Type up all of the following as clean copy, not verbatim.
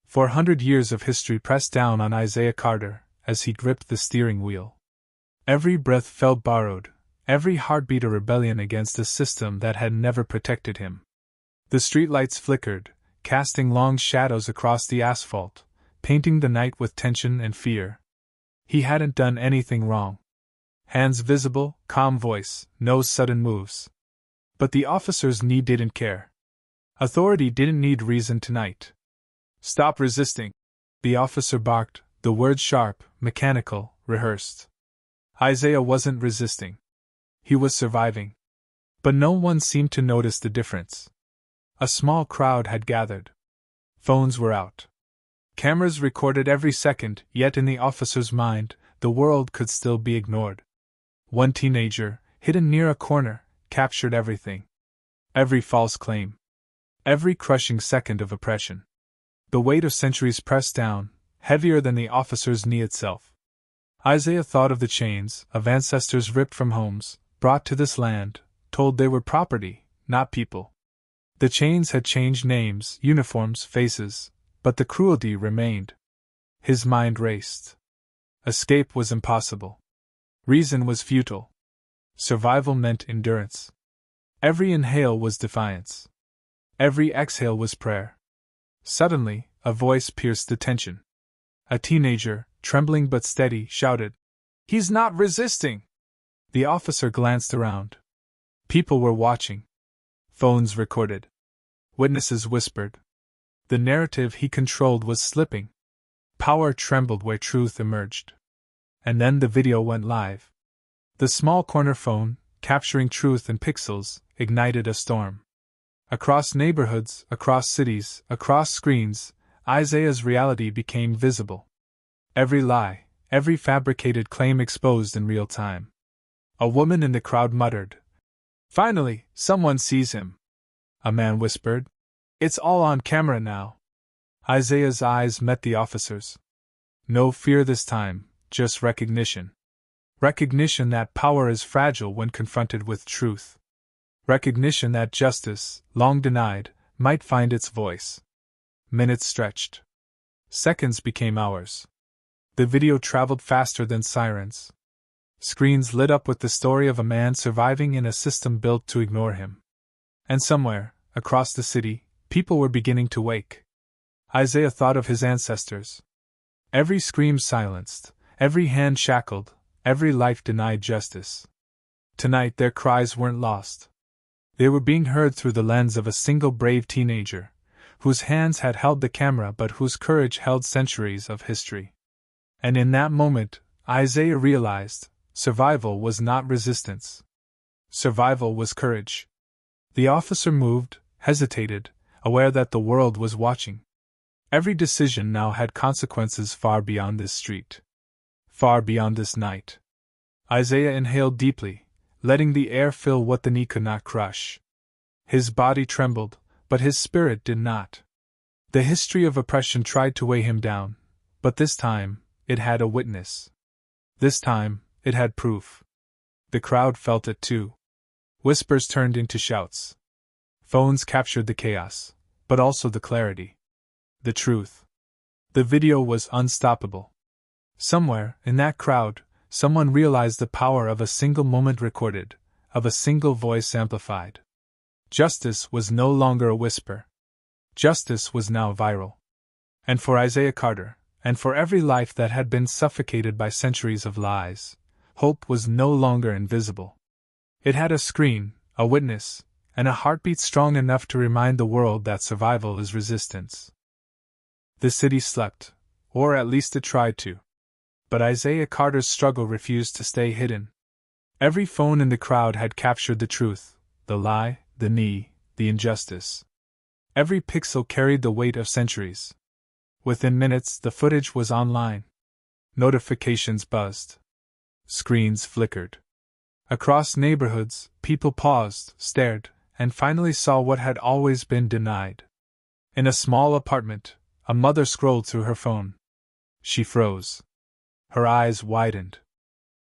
400 years of history pressed down on Isaiah Carter as he gripped the steering wheel. Every breath felt borrowed, every heartbeat a rebellion against a system that had never protected him. The streetlights flickered, casting long shadows across the asphalt, painting the night with tension and fear. He hadn't done anything wrong. Hands visible, calm voice, no sudden moves. But the officer's knee didn't care. Authority didn't need reason tonight. "Stop resisting," the officer barked, the words sharp, mechanical, rehearsed. Isaiah wasn't resisting. He was surviving. But no one seemed to notice the difference. A small crowd had gathered. Phones were out. Cameras recorded every second, yet in the officer's mind, the world could still be ignored. One teenager, hidden near a corner, captured everything. Every false claim. Every crushing second of oppression. The weight of centuries pressed down, heavier than the officer's knee itself. Isaiah thought of the chains of ancestors ripped from homes, brought to this land, told they were property, not people. The chains had changed names, uniforms, faces, but the cruelty remained. His mind raced. Escape was impossible. Reason was futile. Survival meant endurance. Every inhale was defiance. Every exhale was prayer. Suddenly, a voice pierced the tension. A teenager, trembling but steady, shouted, "He's not resisting!" The officer glanced around. People were watching. Phones recorded. Witnesses whispered. The narrative he controlled was slipping. Power trembled where truth emerged. And then the video went live. The small corner phone, capturing truth in pixels, ignited a storm. Across neighborhoods, across cities, across screens, Isaiah's reality became visible. Every lie, every fabricated claim exposed in real time. A woman in the crowd muttered, "Finally, someone sees him." A man whispered, "It's all on camera now." Isaiah's eyes met the officer's. No fear this time, just recognition. Recognition that power is fragile when confronted with truth. Recognition that justice, long denied, might find its voice. Minutes stretched. Seconds became hours. The video traveled faster than sirens. Screens lit up with the story of a man surviving in a system built to ignore him. And somewhere, across the city, people were beginning to wake. Isaiah thought of his ancestors. Every scream silenced, every hand shackled, every life denied justice. Tonight their cries weren't lost. They were being heard through the lens of a single brave teenager, whose hands had held the camera but whose courage held centuries of history. And in that moment, Isaiah realized, survival was not resistance. Survival was courage. The officer moved, hesitated, aware that the world was watching. Every decision now had consequences far beyond this street. Far beyond this night. Isaiah inhaled deeply, letting the air fill what the knee could not crush. His body trembled, but his spirit did not. The history of oppression tried to weigh him down, but this time, it had a witness. This time, it had proof. The crowd felt it too. Whispers turned into shouts. Phones captured the chaos, but also the clarity. The truth. The video was unstoppable. Somewhere, in that crowd, someone realized the power of a single moment recorded, of a single voice amplified. Justice was no longer a whisper. Justice was now viral. And for Isaiah Carter, and for every life that had been suffocated by centuries of lies, hope was no longer invisible. It had a screen, a witness, and a heartbeat strong enough to remind the world that survival is resistance. The city slept, or at least it tried to. But Isaiah Carter's struggle refused to stay hidden. Every phone in the crowd had captured the truth, the lie, the knee, the injustice. Every pixel carried the weight of centuries. Within minutes, the footage was online. Notifications buzzed. Screens flickered. Across neighborhoods, people paused, stared, and finally saw what had always been denied. In a small apartment, a mother scrolled through her phone. She froze. Her eyes widened.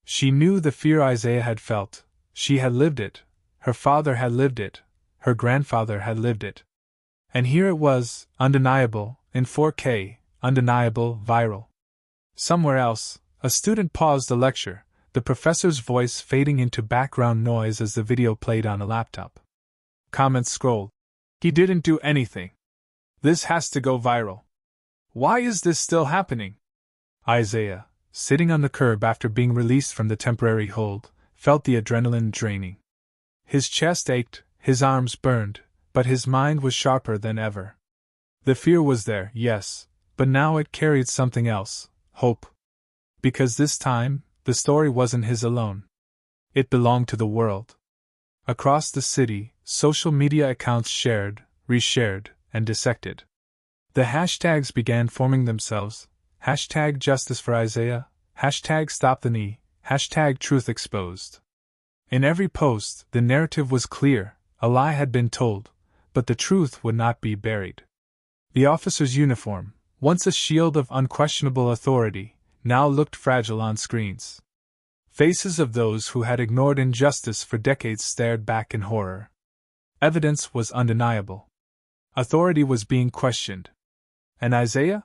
She knew the fear Isaiah had felt. She had lived it. Her father had lived it. Her grandfather had lived it. And here it was, undeniable, in 4K, undeniable, viral. Somewhere else, a student paused the lecture, the professor's voice fading into background noise as the video played on a laptop. Comments scrolled. He didn't do anything. This has to go viral. Why is this still happening? Isaiah, sitting on the curb after being released from the temporary hold, felt the adrenaline draining. His chest ached, his arms burned, but his mind was sharper than ever. The fear was there, yes, but now it carried something else, hope. Because this time, the story wasn't his alone. It belonged to the world. Across the city, social media accounts shared, reshared, and dissected. The hashtags began forming themselves. Hashtag Justice for Isaiah, hashtag Stop the Knee, hashtag Truth Exposed. In every post, the narrative was clear, a lie had been told, but the truth would not be buried. The officer's uniform, once a shield of unquestionable authority, now looked fragile on screens. Faces of those who had ignored injustice for decades stared back in horror. Evidence was undeniable. Authority was being questioned. And Isaiah?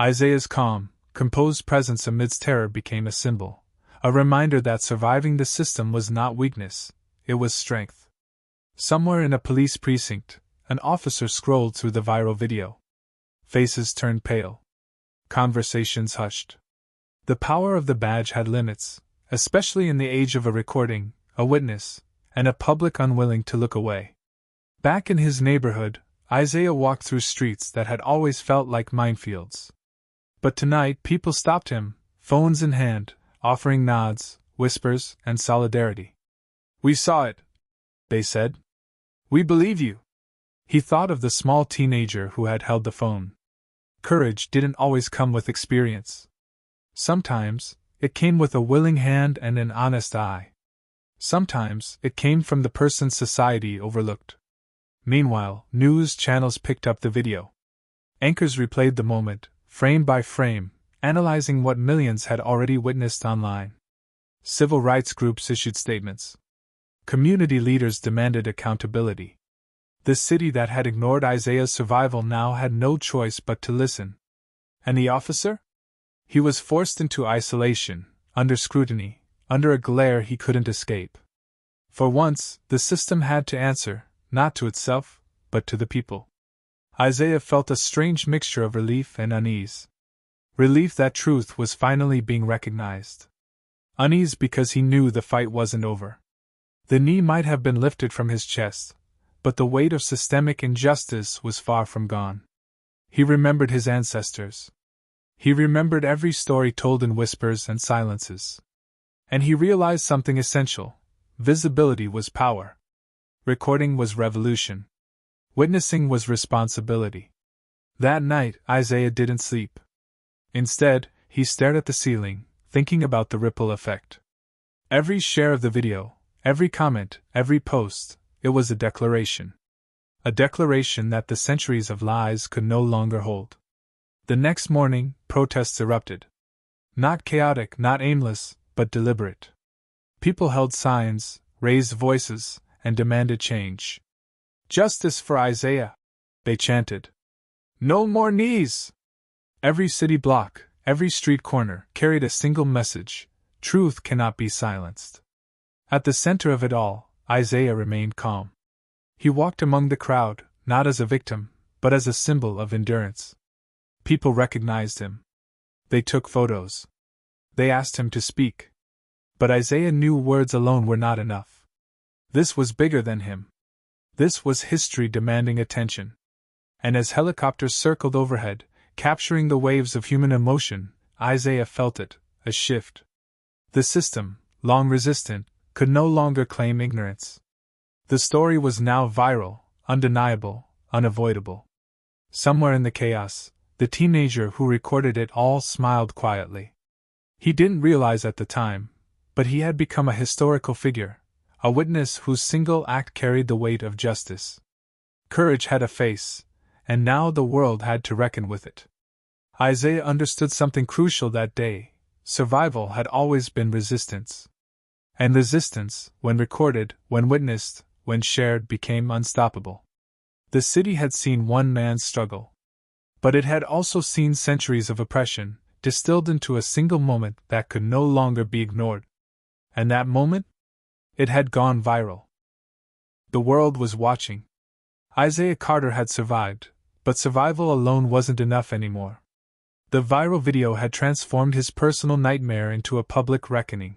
Isaiah's calm, composed presence amidst terror became a symbol, a reminder that surviving the system was not weakness, it was strength. Somewhere in a police precinct, an officer scrolled through the viral video. Faces turned pale. Conversations hushed. The power of the badge had limits, especially in the age of a recording, a witness, and a public unwilling to look away. Back in his neighborhood, Isaiah walked through streets that had always felt like minefields. But tonight people stopped him, phones in hand, offering nods, whispers, and solidarity. "We saw it," they said. "We believe you." He thought of the small teenager who had held the phone. Courage didn't always come with experience. Sometimes, it came with a willing hand and an honest eye. Sometimes, it came from the person society overlooked. Meanwhile, news channels picked up the video. Anchors replayed the moment, frame by frame, analyzing what millions had already witnessed online. Civil rights groups issued statements. Community leaders demanded accountability. The city that had ignored Isaiah's survival now had no choice but to listen. And the officer? He was forced into isolation, under scrutiny, under a glare he couldn't escape. For once, the system had to answer, not to itself, but to the people. Isaiah felt a strange mixture of relief and unease. Relief that truth was finally being recognized. Unease because he knew the fight wasn't over. The knee might have been lifted from his chest, but the weight of systemic injustice was far from gone. He remembered his ancestors. He remembered every story told in whispers and silences. And he realized something essential: visibility was power. Recording was revolution. Witnessing was responsibility. That night, Isaiah didn't sleep. Instead, he stared at the ceiling, thinking about the ripple effect. Every share of the video, every comment, every post, it was a declaration. A declaration that the centuries of lies could no longer hold. The next morning, protests erupted. Not chaotic, not aimless, but deliberate. People held signs, raised voices, and demanded change. "Justice for Isaiah," they chanted. "No more knees!" Every city block, every street corner, carried a single message: truth cannot be silenced. At the center of it all, Isaiah remained calm. He walked among the crowd, not as a victim, but as a symbol of endurance. People recognized him. They took photos. They asked him to speak. But Isaiah knew words alone were not enough. This was bigger than him. This was history demanding attention. And as helicopters circled overhead, capturing the waves of human emotion, Isaiah felt it, a shift. The system, long resistant, could no longer claim ignorance. The story was now viral, undeniable, unavoidable. Somewhere in the chaos, the teenager who recorded it all smiled quietly. He didn't realize at the time, but he had become a historical figure, a witness whose single act carried the weight of justice. Courage had a face, and now the world had to reckon with it. Isaiah understood something crucial that day: survival had always been resistance. And resistance, when recorded, when witnessed, when shared, became unstoppable. The city had seen one man's struggle. But it had also seen centuries of oppression, distilled into a single moment that could no longer be ignored. And that moment? It had gone viral. The world was watching. Isaiah Carter had survived, but survival alone wasn't enough anymore. The viral video had transformed his personal nightmare into a public reckoning.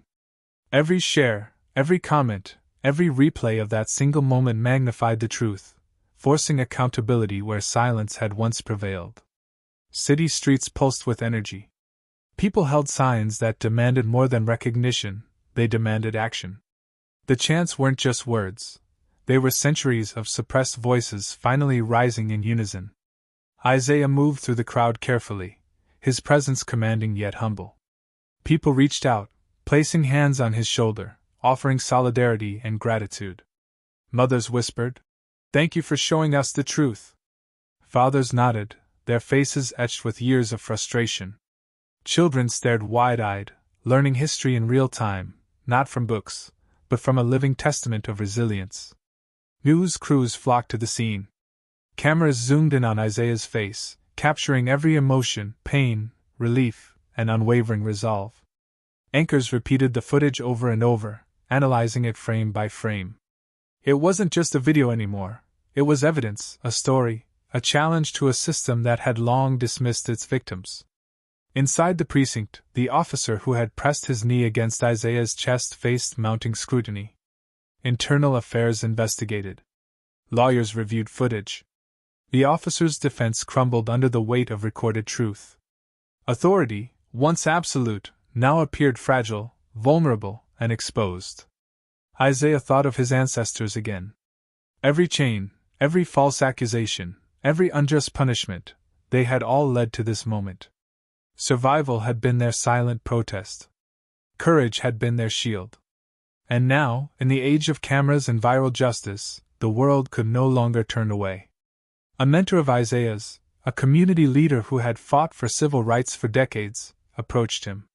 Every share, every comment, every replay of that single moment magnified the truth, forcing accountability where silence had once prevailed. City streets pulsed with energy. People held signs that demanded more than recognition, they demanded action. The chants weren't just words. They were centuries of suppressed voices finally rising in unison. Isaiah moved through the crowd carefully, his presence commanding yet humble. People reached out, placing hands on his shoulder, offering solidarity and gratitude. Mothers whispered, "Thank you for showing us the truth." Fathers nodded, their faces etched with years of frustration. Children stared wide-eyed, learning history in real time, not from books, but from a living testament of resilience. News crews flocked to the scene. Cameras zoomed in on Isaiah's face, capturing every emotion, pain, relief, and unwavering resolve. Anchors repeated the footage over and over, analyzing it frame by frame. It wasn't just a video anymore. It was evidence, a story, a challenge to a system that had long dismissed its victims. Inside the precinct, the officer who had pressed his knee against Isaiah's chest faced mounting scrutiny. Internal Affairs investigated. Lawyers reviewed footage. The officer's defense crumbled under the weight of recorded truth. Authority, once absolute, now appeared fragile, vulnerable, and exposed. Isaiah thought of his ancestors again. Every chain, every false accusation, every unjust punishment, they had all led to this moment. Survival had been their silent protest. Courage had been their shield. And now, in the age of cameras and viral justice, the world could no longer turn away. A mentor of Isaiah's, a community leader who had fought for civil rights for decades, approached him.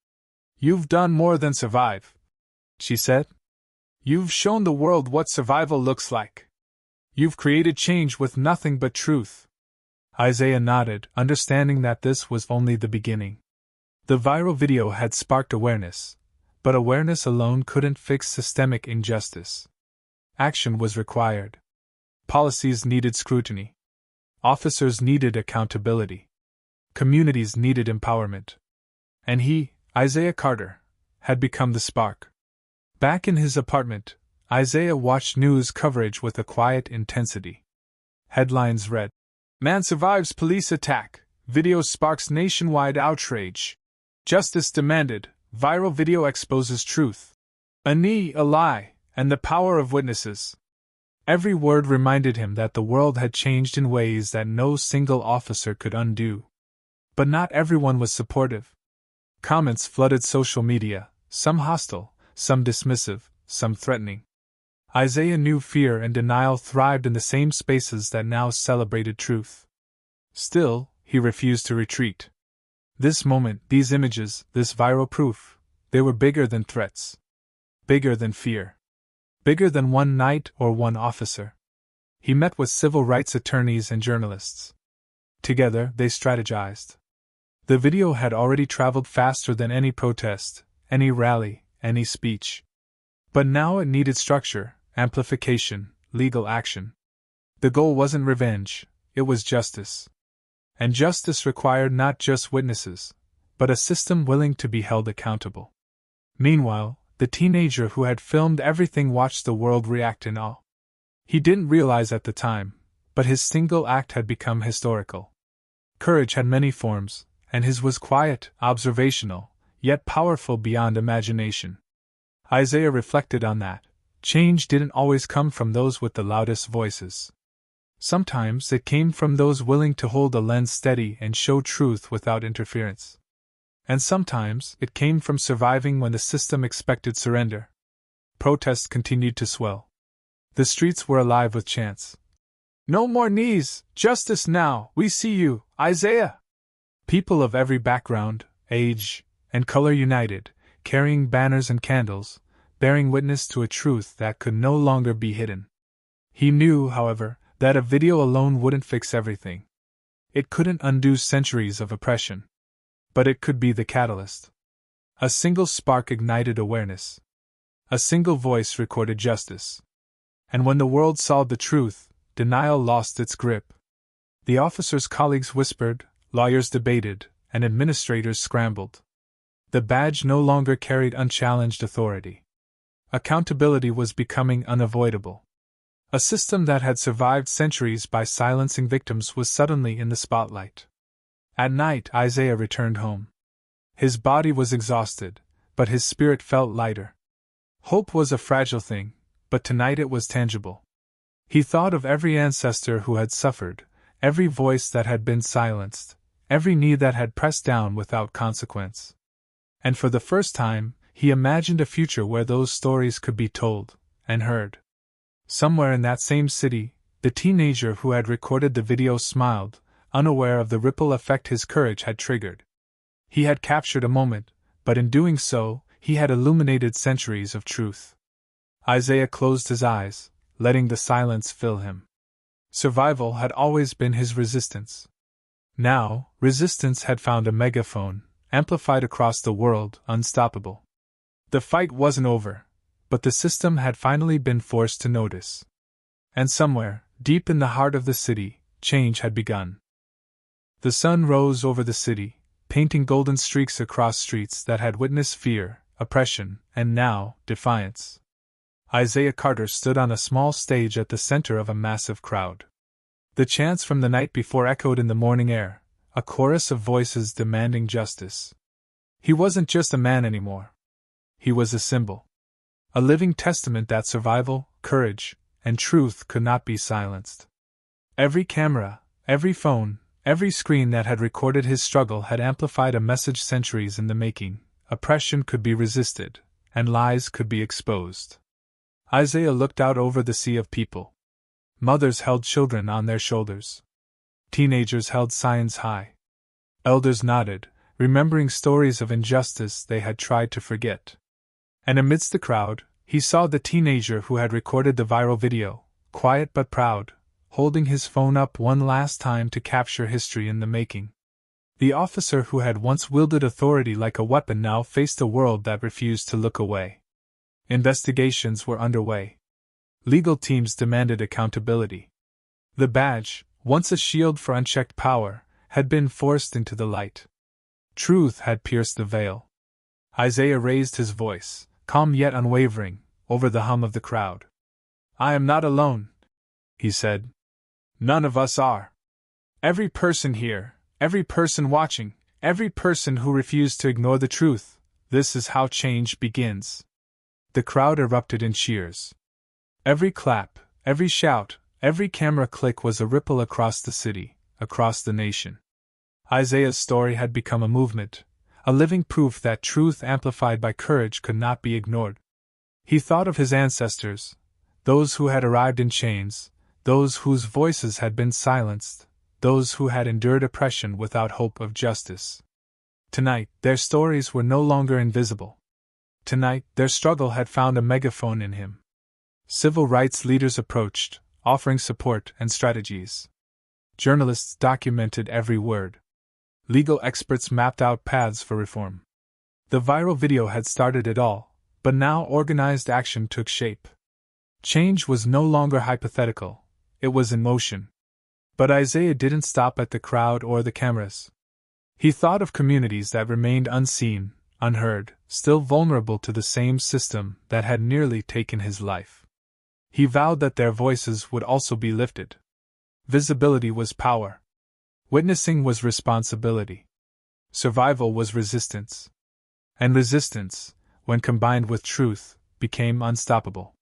"You've done more than survive," she said. "You've shown the world what survival looks like. You've created change with nothing but truth." Isaiah nodded, understanding that this was only the beginning. The viral video had sparked awareness, but awareness alone couldn't fix systemic injustice. Action was required. Policies needed scrutiny. Officers needed accountability. Communities needed empowerment. And he, Isaiah Carter, had become the spark. Back in his apartment, Isaiah watched news coverage with a quiet intensity. Headlines read, "Man survives police attack, video sparks nationwide outrage. Justice demanded, viral video exposes truth. A knee, a lie, and the power of witnesses." Every word reminded him that the world had changed in ways that no single officer could undo. But not everyone was supportive. Comments flooded social media, some hostile, some dismissive, some threatening. Isaiah knew fear and denial thrived in the same spaces that now celebrated truth. Still, he refused to retreat. This moment, these images, this viral proof, they were bigger than threats. Bigger than fear. Bigger than one night or one officer. He met with civil rights attorneys and journalists. Together, they strategized. The video had already traveled faster than any protest, any rally, any speech. But now it needed structure, amplification, legal action. The goal wasn't revenge, it was justice. And justice required not just witnesses, but a system willing to be held accountable. Meanwhile, the teenager who had filmed everything watched the world react in awe. He didn't realize at the time, but his single act had become historical. Courage had many forms, and his was quiet, observational, yet powerful beyond imagination. Isaiah reflected on that. Change didn't always come from those with the loudest voices. Sometimes it came from those willing to hold a lens steady and show truth without interference. And sometimes it came from surviving when the system expected surrender. Protests continued to swell. The streets were alive with chants. "No more knees! Justice now! We see you, Isaiah!" People of every background, age, and color united, carrying banners and candles, bearing witness to a truth that could no longer be hidden. He knew, however, That a video alone wouldn't fix everything. It couldn't undo centuries of oppression. But it could be the catalyst. A single spark ignited awareness. A single voice recorded justice. And when the world saw the truth, denial lost its grip. The officers' colleagues whispered, lawyers debated, and administrators scrambled. The badge no longer carried unchallenged authority. Accountability was becoming unavoidable. A system that had survived centuries by silencing victims was suddenly in the spotlight. At night, Isaiah returned home. His body was exhausted, but his spirit felt lighter. Hope was a fragile thing, but tonight it was tangible. He thought of every ancestor who had suffered, every voice that had been silenced, every knee that had pressed down without consequence. And for the first time, he imagined a future where those stories could be told and heard. Somewhere in that same city, the teenager who had recorded the video smiled, unaware of the ripple effect his courage had triggered. He had captured a moment, but in doing so, he had illuminated centuries of truth. Isaiah closed his eyes, letting the silence fill him. Survival had always been his resistance. Now, resistance had found a megaphone, amplified across the world, unstoppable. The fight wasn't over, but the system had finally been forced to notice. And somewhere, deep in the heart of the city, change had begun. The sun rose over the city, painting golden streaks across streets that had witnessed fear, oppression, and now, defiance. Isaiah Carter stood on a small stage at the center of a massive crowd. The chants from the night before echoed in the morning air, a chorus of voices demanding justice. He wasn't just a man anymore. He was a symbol. A living testament that survival, courage, and truth could not be silenced. Every camera, every phone, every screen that had recorded his struggle had amplified a message centuries in the making: oppression could be resisted, and lies could be exposed. Isaiah looked out over the sea of people. Mothers held children on their shoulders. Teenagers held signs high. Elders nodded, remembering stories of injustice they had tried to forget. And amidst the crowd, he saw the teenager who had recorded the viral video, quiet but proud, holding his phone up one last time to capture history in the making. The officer who had once wielded authority like a weapon now faced a world that refused to look away. Investigations were underway. Legal teams demanded accountability. The badge, once a shield for unchecked power, had been forced into the light. Truth had pierced the veil. Isaiah raised his voice, calm yet unwavering, over the hum of the crowd. "I am not alone," he said. "None of us are. Every person here, every person watching, every person who refused to ignore the truth, this is how change begins." The crowd erupted in cheers. Every clap, every shout, every camera click was a ripple across the city, across the nation. Isaiah's story had become a movement, a living proof that truth amplified by courage could not be ignored. He thought of his ancestors, those who had arrived in chains, those whose voices had been silenced, those who had endured oppression without hope of justice. Tonight, their stories were no longer invisible. Tonight, their struggle had found a megaphone in him. Civil rights leaders approached, offering support and strategies. Journalists documented every word. Legal experts mapped out paths for reform. The viral video had started it all, but now organized action took shape. Change was no longer hypothetical, it was in motion. But Isaiah didn't stop at the crowd or the cameras. He thought of communities that remained unseen, unheard, still vulnerable to the same system that had nearly taken his life. He vowed that their voices would also be lifted. Visibility was power. Witnessing was responsibility. Survival was resistance. And resistance, when combined with truth, became unstoppable.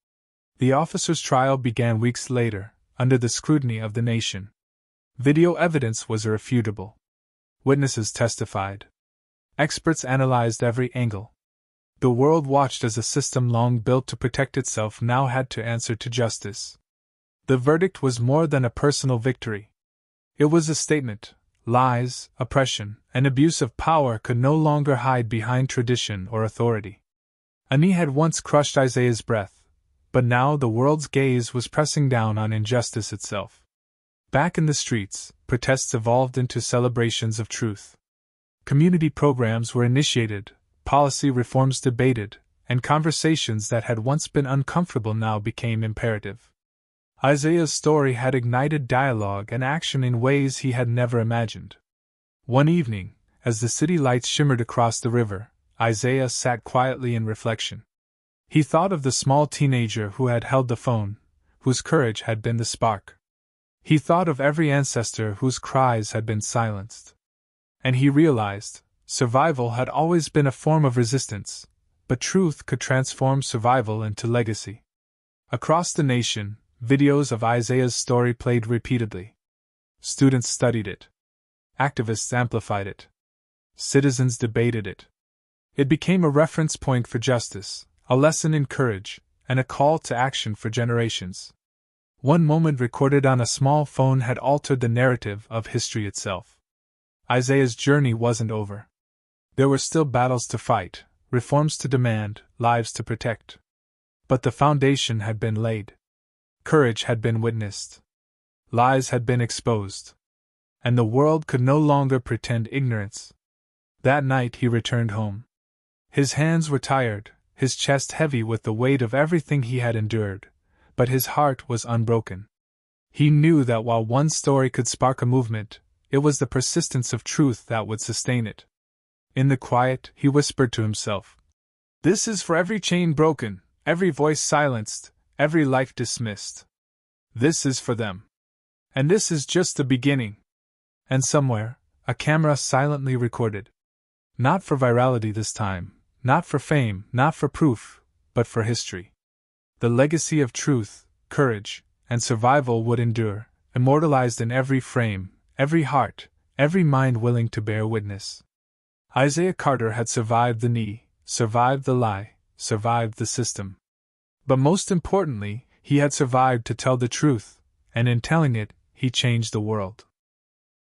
The officer's trial began weeks later, under the scrutiny of the nation. Video evidence was irrefutable. Witnesses testified. Experts analyzed every angle. The world watched as a system long built to protect itself now had to answer to justice. The verdict was more than a personal victory. It was a statement: lies, oppression, and abuse of power could no longer hide behind tradition or authority. A knee had once crushed Isaiah's breath, but now the world's gaze was pressing down on injustice itself. Back in the streets, protests evolved into celebrations of truth. Community programs were initiated, policy reforms debated, and conversations that had once been uncomfortable now became imperative. Isaiah's story had ignited dialogue and action in ways he had never imagined. One evening, as the city lights shimmered across the river, Isaiah sat quietly in reflection. He thought of the small teenager who had held the phone, whose courage had been the spark. He thought of every ancestor whose cries had been silenced. And he realized, survival had always been a form of resistance, but truth could transform survival into legacy. Across the nation, videos of Isaiah's story played repeatedly. Students studied it. Activists amplified it. Citizens debated it. It became a reference point for justice, a lesson in courage, and a call to action for generations. One moment recorded on a small phone had altered the narrative of history itself. Isaiah's journey wasn't over. There were still battles to fight, reforms to demand, lives to protect. But the foundation had been laid. Courage had been witnessed. Lies had been exposed. And the world could no longer pretend ignorance. That night he returned home. His hands were tired, his chest heavy with the weight of everything he had endured, but his heart was unbroken. He knew that while one story could spark a movement, it was the persistence of truth that would sustain it. In the quiet, he whispered to himself, "This is for every chain broken, every voice silenced, every life dismissed. This is for them. And this is just the beginning." And somewhere, a camera silently recorded. Not for virality this time, not for fame, not for proof, but for history. The legacy of truth, courage, and survival would endure, immortalized in every frame, every heart, every mind willing to bear witness. Isaiah Carter had survived the knee, survived the lie, survived the system. But most importantly, he had survived to tell the truth, and in telling it, he changed the world.